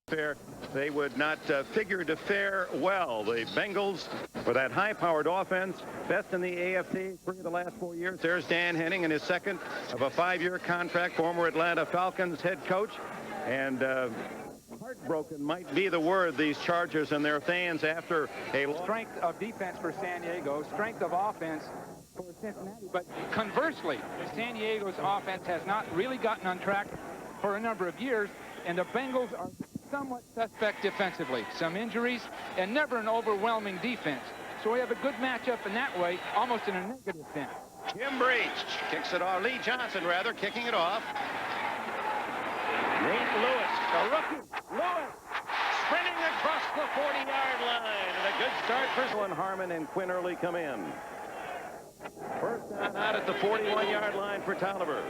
Fair, they would not figure to fare well. The Bengals, with that high-powered offense, best in the AFC 3 of the last 4 years. There's Dan Henning in his second of a 5-year contract, former Atlanta Falcons head coach. And heartbroken might be the word, these Chargers and their fans, after a strength of defense for San Diego, strength of offense for Cincinnati. But conversely, San Diego's offense has not really gotten on track for a number of years, and the Bengals are somewhat suspect defensively. Some injuries and never an overwhelming defense. So we have a good matchup in that way, almost in a negative sense. Jim Breach kicks it off. Lee Johnson, rather, kicking it off. Nate Lewis, a rookie. Lewis sprinting across the 40-yard line. And a good start for Dylan Harmon and Quinn Early come in. First down out at the 41-yard line for Tolliver.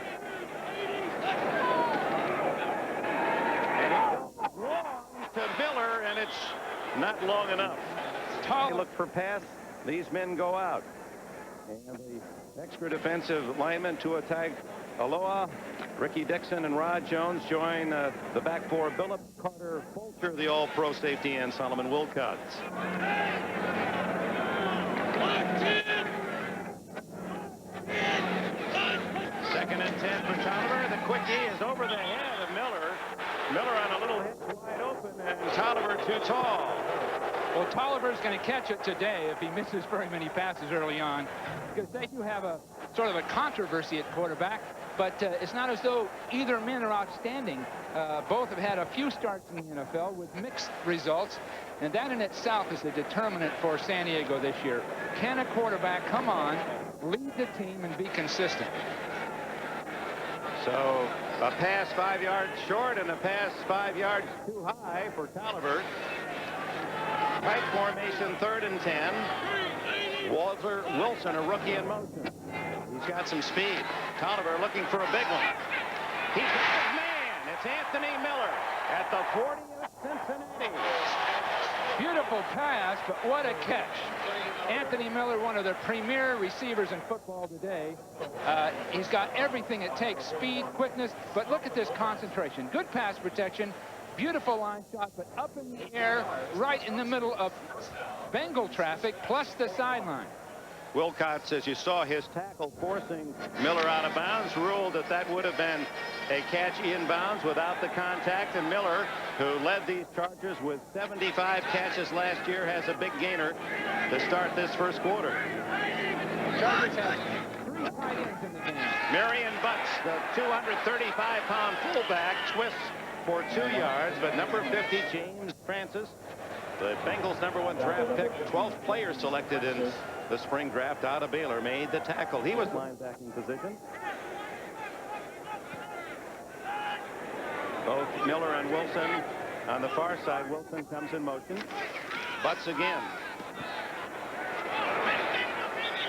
Long to Miller, and it's not long enough. They look for pass. These men go out. And the extra defensive linemen to attack Aloha, Ricky Dixon, and Rod Jones join the back four. Billup, Carter, Fulcher, the all-pro safety, and Solomon Wilcox. Second and 10 for Tolliver. The quickie is over the head of Miller. Miller on a little hit, wide open, and Tolliver too tall. Well, Tolliver's going to catch it today if he misses very many passes early on, because they do have a sort of a controversy at quarterback, but it's not as though either men are outstanding. Both have had a few starts in the NFL with mixed results, and that in itself is the determinant for San Diego this year. Can a quarterback come on, lead the team, and be consistent? So a pass 5 yards short and a pass 5 yards too high for Tolliver. Tight formation, 3rd and 10. Walter Wilson, a rookie in motion. He's got some speed. Tolliver looking for a big one. He's got his man. It's Anthony Miller at the 40 of Cincinnati. Beautiful pass, but what a catch. Anthony Miller, one of the premier receivers in football today. He's got everything it takes, speed, quickness, but look at this concentration. Good pass protection, beautiful line shot, but up in the air, right in the middle of Bengal traffic, plus the sideline. Wilcox, as you saw his tackle forcing Miller out of bounds, ruled that that would have been a catch inbounds without the contact. And Miller, who led these Chargers with 75 catches last year, has a big gainer to start this first quarter. Chargers have 3 tight ends in the game. Marion Butts, the 235-pound fullback, twists for 2 yards, but number 50, James Francis, the Bengals' #1 draft pick, 12th player selected in the spring draft out of Baylor, made the tackle. He was linebacking position. Both Miller and Wilson on the far side. Wilson comes in motion. Butts again.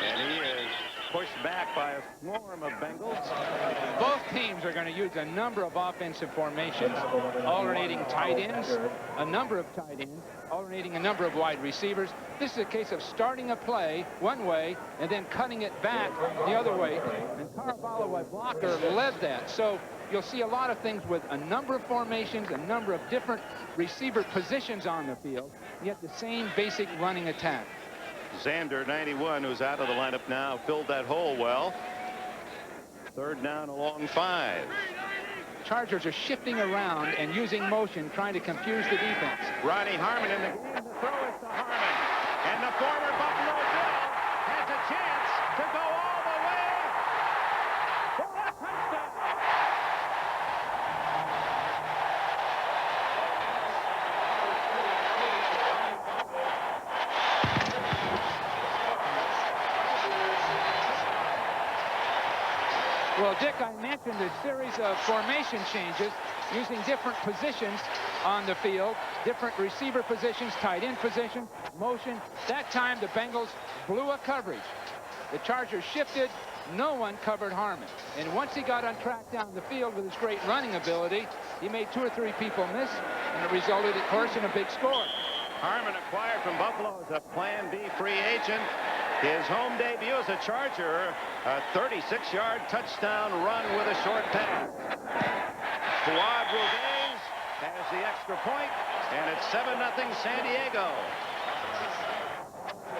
And he is pushed back by a swarm of Bengals. Both teams are going to use a number of offensive formations, alternating tight ends, a number of tight ends, alternating a number of wide receivers. This is a case of starting a play one way and then cutting it back the other way. And Caraballo, a blocker, led that. So you'll see a lot of things with a number of formations, a number of different receiver positions on the field, yet the same basic running attack. Xander, 91, who's out of the lineup now, filled that hole well. 3rd down along 5. Chargers are shifting around and using motion, trying to confuse the defense. Ronnie Harmon in the game. The throw is to Harmon. And the former Buffalo Bill has a chance to go all the way for a touchdown. Well, Dick, I mentioned a series of formation changes using different positions on the field, different receiver positions, tight end position, motion. That time, the Bengals blew a coverage. The Chargers shifted. No one covered Harmon. And once he got on track down the field with his great running ability, he made 2 or 3 people miss, and it resulted, of course, in a big score. Harmon acquired from Buffalo as a Plan B free agent. His home debut as a Charger, a 36-yard touchdown run with a short pass. Fuad Rudez has the extra point, and it's 7-0 San Diego.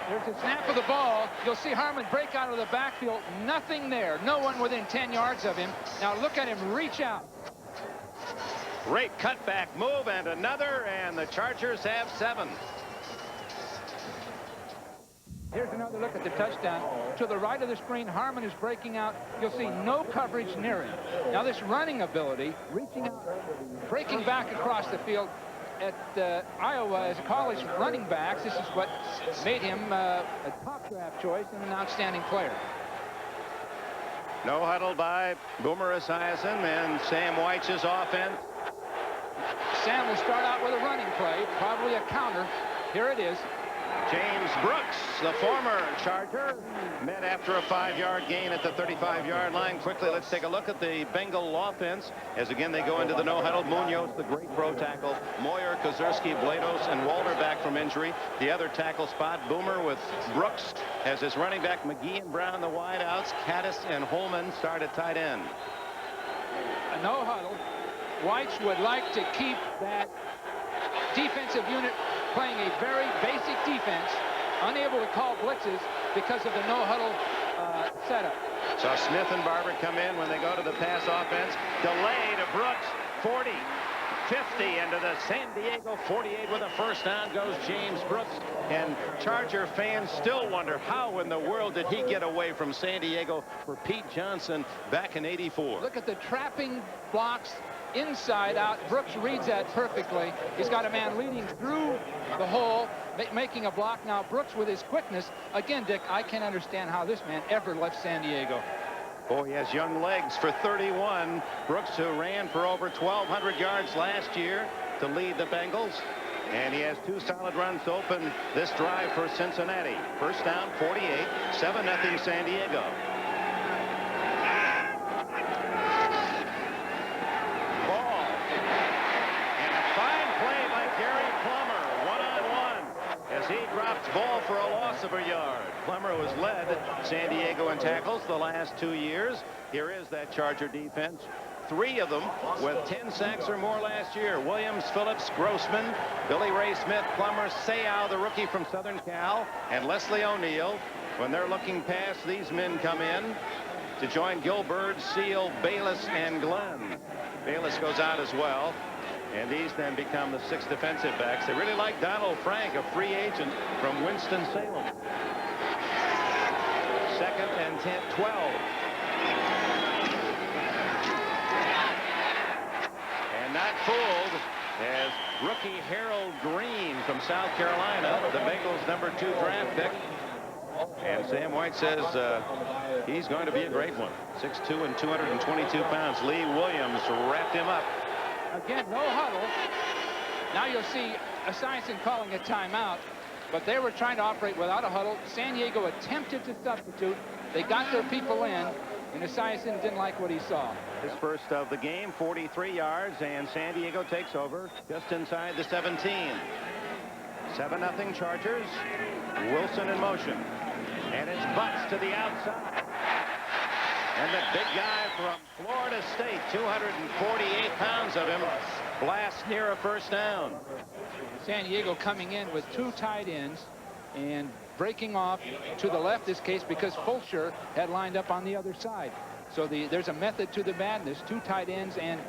There's a snap of the ball. You'll see Harmon break out of the backfield. Nothing there. No one within 10 yards of him. Now look at him reach out. Great cutback move, and another, and the Chargers have 7. Here's another look at the touchdown. To the right of the screen, Harmon is breaking out. You'll see no coverage near him. Now this running ability, reaching out, breaking back across the field. At Iowa as a college running backs, this is what made him a top draft choice and an outstanding player. No huddle by Boomer Esiason and Sam Weitz's offense. Sam will start out with a running play, probably a counter. Here it is. James Brooks, the former Charger, met after a 5-yard gain at the 35-yard line. Quickly, let's take a look at the Bengal offense as again they go into the no huddle. Munoz, the great pro tackle. Moyer, Kozerski, Blados, and Walter back from injury. The other tackle spot, Boomer with Brooks as his running back. McGee and Brown, the wideouts. Caddis and Holman start at tight end. A no huddle. Weitz would like to keep that defensive unit playing a very basic defense, unable to call blitzes because of the no huddle setup. So Smith and Barber come in when they go to the pass offense. Delay to Brooks. 40, 50 into the San Diego 48 with a first down goes James Brooks. And Charger fans still wonder how in the world did he get away from San Diego for Pete Johnson back in '84. Look at the trapping blocks inside out. Brooks reads that perfectly. He's got a man leading through the hole, making a block. Now Brooks with his quickness. Again, Dick, I can't understand how this man ever left San Diego. Oh, he has young legs for 31. Brooks, who ran for over 1,200 yards last year to lead the Bengals. And he has 2 solid runs to open this drive for Cincinnati. First down, 48, 7-0 San Diego. Ball for a loss of a yard. Plummer has led San Diego in tackles the last 2 years. Here is that Charger defense. 3 of them with 10 sacks or more last year. Williams, Phillips, Grossman, Billy Ray Smith, Plummer, Seau, the rookie from Southern Cal, and Leslie O'Neal. When they're looking past, these men come in to join Gilbert, Seal, Bayless, and Glenn. Bayless goes out as well. And these then become the 6 defensive backs. They really like Donald Frank, a free agent from Winston-Salem. 2nd and 10, 12. And not fooled as rookie Harold Green from South Carolina, the Bengals' #2 draft pick. And Sam White says he's going to be a great one. 6'2" and 222 pounds. Lee Williams wrapped him up. Again, no huddle. Now you'll see Esiason calling a timeout, but they were trying to operate without a huddle. San Diego attempted to substitute. They got their people in, and Esiason didn't like what he saw. His first of the game, 43 yards, and San Diego takes over just inside the 17. 7-0 Chargers. Wilson in motion. And it's Butts to the outside. And the big guy from Florida State, 248 pounds of him, blasts near a first down. San Diego coming in with 2 tight ends and breaking off to the left this case because Fulcher had lined up on the other side. So there's a method to the madness. 2 tight ends and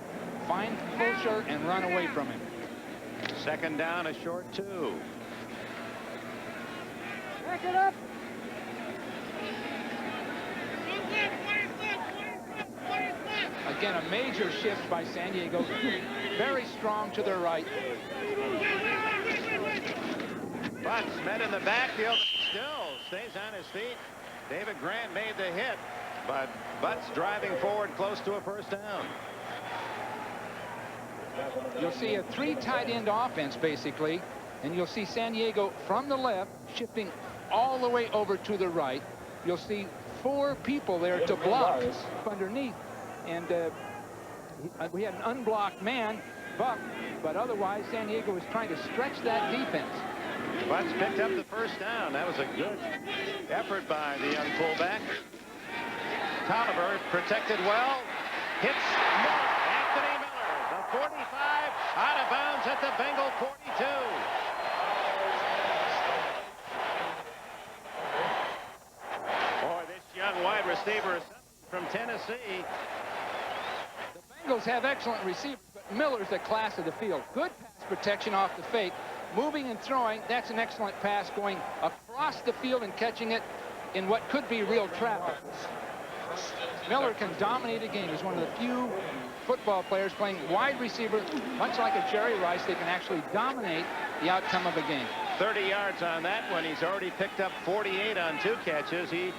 find Fulcher and run away from him. Second down, a short 2. Back it up. Again, a major shift by San Diego. Very strong to their right. Butts met in the backfield. Still stays on his feet. David Grant made the hit, but Butts driving forward close to a first down. You'll see a 3 tight end offense, basically, and you'll see San Diego from the left shifting all the way over to the right. You'll see 4 people there to block underneath. And we had an unblocked man, Buck, but otherwise San Diego was trying to stretch that defense. Butts picked up the first down. That was a good effort by the young fullback. Tolliver protected well. Hits Anthony Miller, the 45, out of bounds at the Bengal 42. Boy, this young wide receiver from Tennessee. The Bengals have excellent receivers, but Miller's the class of the field. Good pass protection off the fake. Moving and throwing, that's an excellent pass, going across the field and catching it in what could be real traffic. Miller can dominate a game. He's one of the few football players playing wide receiver, much like a Jerry Rice. They can actually dominate the outcome of a game. 30 yards on that one. He's already picked up 48 on 2 catches. He